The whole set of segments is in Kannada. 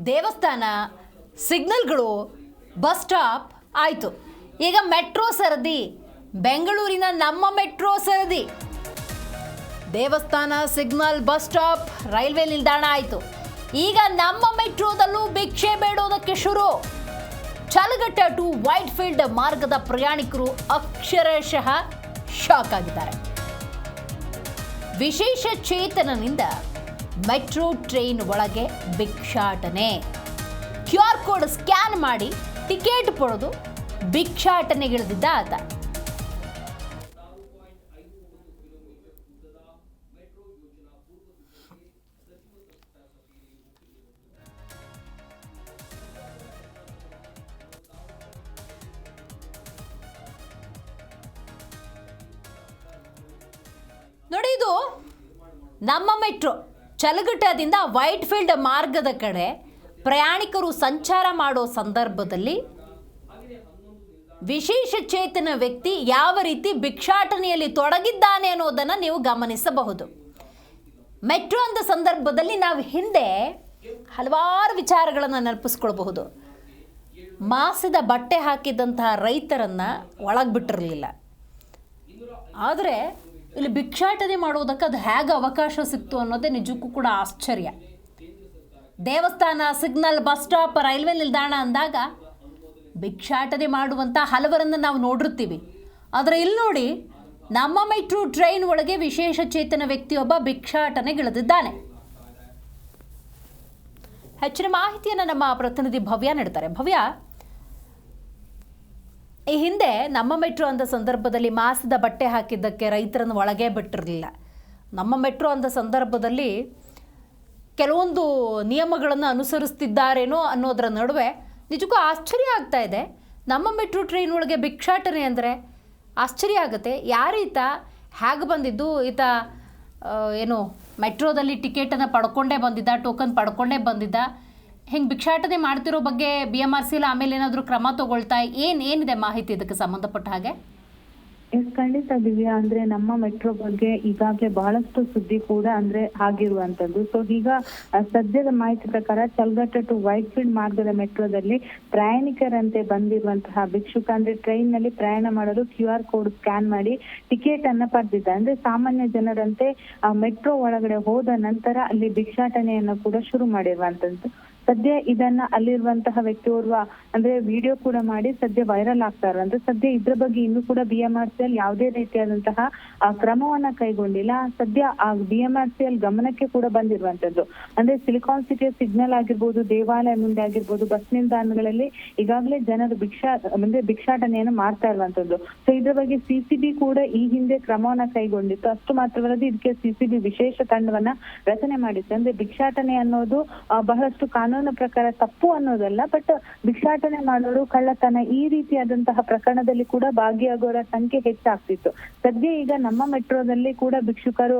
ದೇವಸ್ಥಾನ, ಸಿಗ್ನಲ್ಗಳು, ಬಸ್ ಸ್ಟಾಪ್ ಆಯಿತು. ಈಗ ಮೆಟ್ರೋ ಸರದಿ, ಬೆಂಗಳೂರಿನ ನಮ್ಮ ಮೆಟ್ರೋ ಸರದಿ. ದೇವಸ್ಥಾನ, ಸಿಗ್ನಲ್, ಬಸ್ ಸ್ಟಾಪ್, ರೈಲ್ವೆ ನಿಲ್ದಾಣ ಆಯಿತು. ಈಗ ನಮ್ಮ ಮೆಟ್ರೋದಲ್ಲೂ ಭಿಕ್ಷೆ ಬೇಡೋದಕ್ಕೆ ಶುರು. ಚಲಘಟ್ಟ ಟು ವೈಟ್ಫೀಲ್ಡ್ ಮಾರ್ಗದ ಪ್ರಯಾಣಿಕರು ಅಕ್ಷರಶಃ ಶಾಕ್ ಆಗಿದ್ದಾರೆ. ವಿಶೇಷ ಚೇತನನಿಂದ ಮೆಟ್ರೋ ಟ್ರೈನ್ ಒಳಗೆ ಭಿಕ್ಷಾಟನೆ. QR ಕೋಡ್ ಸ್ಕ್ಯಾನ್ ಮಾಡಿ ಟಿಕೆಟ್ ಪಡೆದು ಭಿಕ್ಷಾಟನೆಗಿಳಿದಿದ್ದ ಆತ. ನೋಡಿ, ಇದು ನಮ್ಮ ಮೆಟ್ರೋ ಚಲಘಟ್ಟದಿಂದ ವೈಟ್ಫೀಲ್ಡ್ ಮಾರ್ಗದ ಕಡೆ ಪ್ರಯಾಣಿಕರು ಸಂಚಾರ ಮಾಡೋ ಸಂದರ್ಭದಲ್ಲಿ ವಿಶೇಷ ಚೇತನ ವ್ಯಕ್ತಿ ಯಾವ ರೀತಿ ಭಿಕ್ಷಾಟನೆಯಲ್ಲಿ ತೊಡಗಿದ್ದಾನೆ ಅನ್ನೋದನ್ನು ನೀವು ಗಮನಿಸಬಹುದು. ಮೆಟ್ರೋ ಅಂದ ಸಂದರ್ಭದಲ್ಲಿ ನಾವು ಹಿಂದೆ ಹಲವಾರು ವಿಚಾರಗಳನ್ನು ನೆನಪಿಸ್ಕೊಳ್ಬಹುದು. ಮಾಸಿದ ಬಟ್ಟೆ ಹಾಕಿದಂತಹ ರೈತರನ್ನು ಒಳಗೆ ಬಿಟ್ಟಿರಲಿಲ್ಲ. ಆದರೆ ಇಲ್ಲಿ ಭಿಕ್ಷಾಟನೆ ಮಾಡೋದಕ್ಕೆ ಅದು ಹೇಗೆ ಅವಕಾಶ ಸಿಕ್ತು ಅನ್ನೋದೇ ನಿಜಕ್ಕೂ ಕೂಡ ಆಶ್ಚರ್ಯ. ದೇವಸ್ಥಾನ, ಸಿಗ್ನಲ್, ಬಸ್ ಸ್ಟಾಪ್, ರೈಲ್ವೆ ನಿಲ್ದಾಣ ಅಂದಾಗ ಭಿಕ್ಷಾಟನೆ ಮಾಡುವಂಥ ಹಲವರನ್ನು ನಾವು ನೋಡಿರ್ತೀವಿ. ಆದರೆ ಇಲ್ಲಿ ನೋಡಿ, ನಮ್ಮ ಮೆಟ್ರೋ ಟ್ರೈನ್ ಒಳಗೆ ವಿಶೇಷ ಚೇತನ ವ್ಯಕ್ತಿಯೊಬ್ಬ ಭಿಕ್ಷಾಟನೆಗಿಳಿದಿದ್ದಾನೆ. ಹೆಚ್ಚಿನ ಮಾಹಿತಿಯನ್ನು ನಮ್ಮ ಪ್ರತಿನಿಧಿ ಭವ್ಯ ನೀಡ್ತಾರೆ. ಭವ್ಯ, ಈ ಹಿಂದೆ ನಮ್ಮ ಮೆಟ್ರೋ ಅಂದ ಸಂದರ್ಭದಲ್ಲಿ ಮಾಸಿದ ಬಟ್ಟೆ ಹಾಕಿದ್ದಕ್ಕೆ ರೈತರನ್ನು ಒಳಗೆ ಬಿಟ್ಟಿರಲಿಲ್ಲ. ನಮ್ಮ ಮೆಟ್ರೋ ಅಂದ ಸಂದರ್ಭದಲ್ಲಿ ಕೆಲವೊಂದು ನಿಯಮಗಳನ್ನು ಅನುಸರಿಸ್ತಿದ್ದಾರೇನೋ ಅನ್ನೋದರ ನಡುವೆ ನಿಜಕ್ಕೂ ಆಶ್ಚರ್ಯ ಆಗ್ತಾ ಇದೆ. ನಮ್ಮ ಮೆಟ್ರೋ ಟ್ರೈನ್ ಒಳಗೆ ಭಿಕ್ಷಾಟನೆ ಅಂದರೆ ಆಶ್ಚರ್ಯ ಆಗುತ್ತೆ. ಯಾರೀತ, ಹೇಗೆ ಬಂದಿದ್ದು ಈತ? ಏನು ಮೆಟ್ರೋದಲ್ಲಿ ಟಿಕೆಟನ್ನು ಪಡ್ಕೊಂಡೇ ಬಂದಿದ್ದ, ಟೋಕನ್ ಪಡ್ಕೊಂಡೇ ಬಂದಿದ್ದ? ಹಿಂಗೆ ಭಿಕ್ಷಾಟನೆ ಮಾಡ್ತಿರೋ ಬಗ್ಗೆ BMRC ಆಮೇಲೆ ಏನಾದರೂ ಕ್ರಮ ತಗೊಳ್ತಾ ಏನಿದೆ ಮಾಹಿತಿ ಇದಕ್ಕೆ ಸಂಬಂಧಪಟ್ಟ ಹಾಗೆ? ಖಂಡಿತ ದಿವ್ಯಾ, ಅಂದ್ರೆ ನಮ್ಮ ಮೆಟ್ರೋ ಬಗ್ಗೆ ಈಗಾಗಲೇ ಬಹಳಷ್ಟು ಸುದ್ದಿ ಕೂಡ ಆಗಿರುವಂತದ್ದು. ಸೊ ಈಗ ಸದ್ಯದ ಮಾಹಿತಿ ಪ್ರಕಾರ ಚಲಘಟ್ಟ ಟು ವೈಟ್ಫೀಲ್ಡ್ ಮಾರ್ಗದ ಮೆಟ್ರೋದಲ್ಲಿ ಪ್ರಯಾಣಿಕರಂತೆ ಬಂದಿರುವಂತಹ ಭಿಕ್ಷುಕ ಟ್ರೈನ್ ನಲ್ಲಿ ಪ್ರಯಾಣ ಮಾಡಲು QR ಕೋಡ್ ಸ್ಕ್ಯಾನ್ ಮಾಡಿ ಟಿಕೆಟ್ ಅನ್ನ ಪಡೆದಿದ್ದ. ಸಾಮಾನ್ಯ ಜನರಂತೆ ಮೆಟ್ರೋ ಒಳಗಡೆ ಹೋದ ನಂತರ ಅಲ್ಲಿ ಭಿಕ್ಷಾಟನೆಯನ್ನು ಕೂಡ ಶುರು ಮಾಡಿರುವಂತದ್ದು. ಸದ್ಯ ಇದನ್ನ ಅಲ್ಲಿರುವಂತಹ ವ್ಯಕ್ತಿಯೋರ್ವ ವಿಡಿಯೋ ಕೂಡ ಮಾಡಿ ಸದ್ಯ ವೈರಲ್ ಆಗ್ತಾ ಇರುವಂತ. ಸದ್ಯ ಇದ್ರ ಬಗ್ಗೆ ಇನ್ನೂ ಕೂಡ BMRC ಯಾವುದೇ ರೀತಿಯಾದಂತಹ ಕ್ರಮವನ್ನ ಕೈಗೊಂಡಿಲ್ಲ. ಸದ್ಯ ಆ BMRC ಗಮನಕ್ಕೆ ಕೂಡ ಬಂದಿರುವಂತದ್ದು. ಸಿಲಿಕಾನ್ ಸಿಟಿಯ ಸಿಗ್ನಲ್ ಆಗಿರ್ಬೋದು, ದೇವಾಲಯ ಮುಂದೆ ಆಗಿರ್ಬೋದು, ಬಸ್ ನಿಲ್ದಾಣಗಳಲ್ಲಿ ಈಗಾಗಲೇ ಜನರು ಭಿಕ್ಷಾಟನೆಯನ್ನು ಮಾಡ್ತಾ ಇರುವಂತದ್ದು. ಸೊ ಇದ್ರ ಬಗ್ಗೆ CCB ಕೂಡ ಈ ಹಿಂದೆ ಕ್ರಮವನ್ನ ಕೈಗೊಂಡಿತ್ತು. ಅಷ್ಟು ಮಾತ್ರವಲ್ಲದೆ ಇದಕ್ಕೆ CCB ವಿಶೇಷ ತಂಡವನ್ನ ರಚನೆ ಮಾಡಿತ್ತು. ಭಿಕ್ಷಾಟನೆ ಅನ್ನೋದು ಬಹಳಷ್ಟು ಕಾನೂನು ಪ್ರಕಾರ ತಪ್ಪು ಅನ್ನೋದಲ್ಲ, ಬಟ್ ಭಿಕ್ಷಾಟನೆ ಮಾಡೋರು, ಕಳ್ಳತನ, ಈ ರೀತಿಯಾದಂತಹ ಪ್ರಕರಣದಲ್ಲಿ ಕೂಡ ಭಾಗಿಯಾಗೋರ ಸಂಖ್ಯೆ ಹೆಚ್ಚಾಗ್ತಿತ್ತು. ಸದ್ಯ ಈಗ ನಮ್ಮ ಮೆಟ್ರೋದಲ್ಲಿ ಕೂಡ ಭಿಕ್ಷುಕರು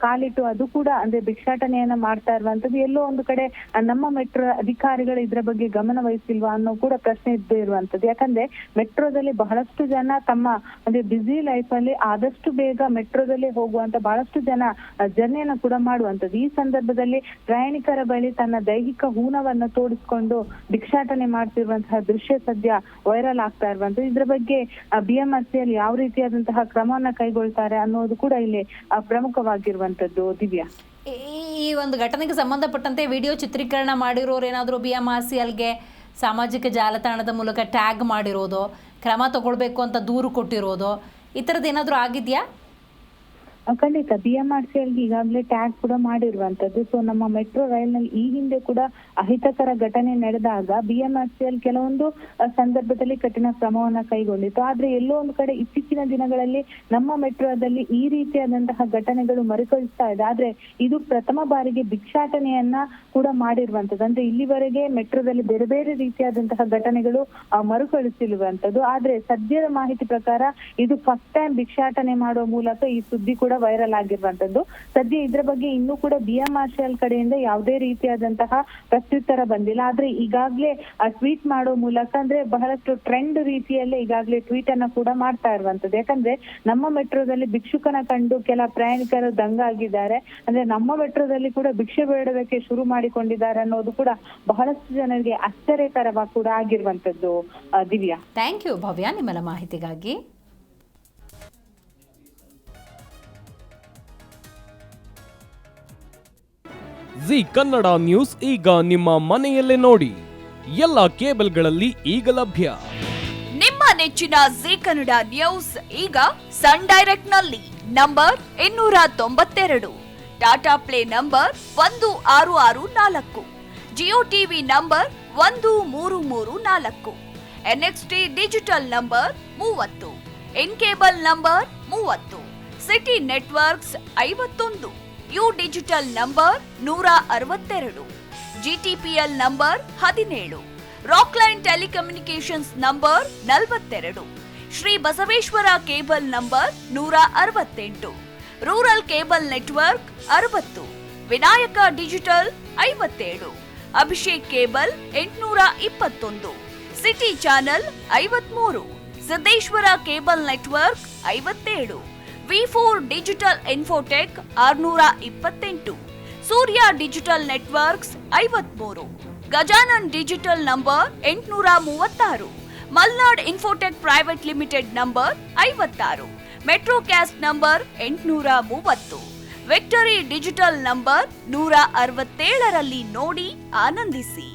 ಕಾಲಿಟ್ಟು ಅದು ಕೂಡ ಭಿಕ್ಷಾಟನೆಯನ್ನ ಮಾಡ್ತಾ ಇರುವಂತದ್ದು. ಎಲ್ಲೋ ಒಂದು ಕಡೆ ನಮ್ಮ ಮೆಟ್ರೋ ಅಧಿಕಾರಿಗಳು ಇದ್ರ ಬಗ್ಗೆ ಗಮನ ವಹಿಸಿಲ್ವಾ ಅನ್ನೋ ಕೂಡ ಪ್ರಶ್ನೆ ಇದ್ದೇ ಇರುವಂತದ್ದು. ಯಾಕಂದ್ರೆ ಮೆಟ್ರೋದಲ್ಲಿ ಬಹಳಷ್ಟು ಜನ ತಮ್ಮ ಬ್ಯುಸಿ ಲೈಫ್ ಅಲ್ಲಿ ಆದಷ್ಟು ಬೇಗ ಮೆಟ್ರೋದಲ್ಲಿ ಹೋಗುವಂತ ಬಹಳಷ್ಟು ಜನ ಜರ್ನಿಯನ್ನ ಕೂಡ ಮಾಡುವಂತದ್ದು. ಈ ಸಂದರ್ಭದಲ್ಲಿ ಪ್ರಯಾಣಿಕರ ಬಳಿ ತನ್ನ ದೈಹಿಕ ಹೂನವನ್ನ ತೋಡಿಸ್ಕೊಂಡು ಭಿಕ್ಷಾಟನೆ ಮಾಡ್ತಿರುವಂತಹ ದೃಶ್ಯ ಸದ್ಯ ವೈರಲ್ ಆಗ್ತಾ ಇರುವಂತದ್ದು. ಇದ್ರ ಬಗ್ಗೆ BMRC ಯಾವ ರೀತಿಯಾದಂತಹ ಕ್ರಮವನ್ನ ಕೈಗೊಳ್ತಾರೆ ಅನ್ನೋದು ಕೂಡ ಇಲ್ಲಿ ಪ್ರಮುಖವಾಗಿರುವಂತದ್ದು. ದಿವ್ಯಾ, ಈ ಒಂದು ಘಟನೆಗೆ ಸಂಬಂಧಪಟ್ಟಂತೆ ವಿಡಿಯೋ ಚಿತ್ರೀಕರಣ ಮಾಡಿರೋರು ಏನಾದರೂ BMRC ಸಾಮಾಜಿಕ ಜಾಲತಾಣದ ಮೂಲಕ ಟ್ಯಾಗ್ ಮಾಡಿರೋದು, ಕ್ರಮ ತಗೊಳ್ಬೇಕು ಅಂತ ದೂರು ಕೊಟ್ಟಿರೋದು, ಈ ಥರದ್ದು ಏನಾದರೂ ಆಗಿದೆಯಾ? ಖಂಡಿತ BMRC ಈಗಾಗಲೇ ಟ್ಯಾಗ್ ಕೂಡ ಮಾಡಿರುವಂತದ್ದು. ಸೊ ನಮ್ಮ ಮೆಟ್ರೋ ರೈಲ್ ನಲ್ಲಿ ಈ ಹಿಂದೆ ಕೂಡ ಅಹಿತಕರ ಘಟನೆ ನಡೆದಾಗ BMRC ಕೆಲವೊಂದು ಸಂದರ್ಭದಲ್ಲಿ ಕಠಿಣ ಕ್ರಮವನ್ನ ಕೈಗೊಂಡಿತ್ತು. ಆದ್ರೆ ಎಲ್ಲೋ ಒಂದು ಕಡೆ ಇತ್ತೀಚಿನ ದಿನಗಳಲ್ಲಿ ನಮ್ಮ ಮೆಟ್ರೋದಲ್ಲಿ ಈ ರೀತಿಯಾದಂತಹ ಘಟನೆಗಳು ಮರುಕಳಿಸ್ತಾ ಇದೆ. ಆದ್ರೆ ಇದು ಪ್ರಥಮ ಬಾರಿಗೆ ಭಿಕ್ಷಾಟನೆಯನ್ನ ಕೂಡ ಮಾಡಿರುವಂತದ್ದು. ಇಲ್ಲಿವರೆಗೆ ಮೆಟ್ರೋದಲ್ಲಿ ಬೇರೆ ಬೇರೆ ರೀತಿಯಾದಂತಹ ಘಟನೆಗಳು ಮರುಕಳಿಸಿರುವಂತದ್ದು. ಆದ್ರೆ ಸದ್ಯದ ಮಾಹಿತಿ ಪ್ರಕಾರ ಇದು ಫಸ್ಟ್ ಟೈಮ್ ಭಿಕ್ಷಾಟನೆ ಮಾಡುವ ಮೂಲಕ ಈ ಸುದ್ದಿ ಕೂಡ ಕೂಡ ವೈರಲ್ ಆಗಿರುವಂತದ್ದು. ಸದ್ಯ ಇದ್ರ ಬಗ್ಗೆ ಇನ್ನೂ ಕೂಡ BMRCL ಕಡೆಯಿಂದ ಯಾವುದೇ ರೀತಿಯಾದಂತಹ ಪ್ರತ್ಯುತ್ತರ ಬಂದಿಲ್ಲ. ಆದ್ರೆ ಈಗಾಗ್ಲೇ ಟ್ವೀಟ್ ಮಾಡೋ ಮೂಲಕ ಅಂದ್ರೆ ಬಹಳಷ್ಟು ಟ್ರೆಂಡ್ ರೀತಿಯಲ್ಲೇ ಈಗಾಗ್ಲೇ ಟ್ವೀಟ್ ಅನ್ನ ಕೂಡ ಮಾಡ್ತಾ ಇರುವಂತದ್ದು. ಯಾಕಂದ್ರೆ ನಮ್ಮ ಮೆಟ್ರೋದಲ್ಲಿ ಭಿಕ್ಷುಕನ ಕಂಡು ಕೆಲ ಪ್ರಯಾಣಿಕರು ದಂಗಾಗಿದ್ದಾರೆ. ಅಂದ್ರೆ ನಮ್ಮ ಮೆಟ್ರೋದಲ್ಲಿ ಕೂಡ ಭಿಕ್ಷೆ ಬೇಡೋದಕ್ಕೆ ಶುರು ಮಾಡಿಕೊಂಡಿದ್ದಾರೆ ಅನ್ನೋದು ಕೂಡ ಬಹಳಷ್ಟು ಜನರಿಗೆ ಆಶ್ಚರ್ಯಕರವಾಗಿ ಕೂಡ ಆಗಿರುವಂತದ್ದು. ದಿವ್ಯಾ, ಥ್ಯಾಂಕ್ ಯು ಭವ್ಯ ನಿಮ್ಮೆಲ್ಲ ಮಾಹಿತಿಗಾಗಿ. ಜಿ ಕನ್ನಡ ನ್ಯೂಸ್ ಈಗ ನಿಮ್ಮ ಮನೆಯಲ್ಲೇ ನೋಡಿ. ಎಲ್ಲ ಕೇಬಲ್ಗಳಲ್ಲಿ ಈಗ ಲಭ್ಯ. ನಿಮ್ಮ ನೆಚ್ಚಿನ ಜಿ ಕನ್ನಡ ನ್ಯೂಸ್ ಈಗ ಸನ್ ಡೈರೆಕ್ಟ್ ನಲ್ಲಿ number 292, Tata play number 1664, Jio TV number 1334, NXT digital number 30, in cable number 30, city networks 51, U digital number 162, GTPL number 17, Rockline telecommunications number 42, Shri Basaveshwara cable number 168, rural cable network 60, Vinayaka digital 57, Abhishek cable 821, city channel 53, Siddeshwara cable network 57, V4 digital Infotech 628, Surya digital networks 53, Gajanan digital number 836, Malnad Infotech Private Limited number 56, Metrocast number 830, Victory digital number 167ರಲ್ಲಿ ನೋಡಿ ಆನಂದಿಸಿ.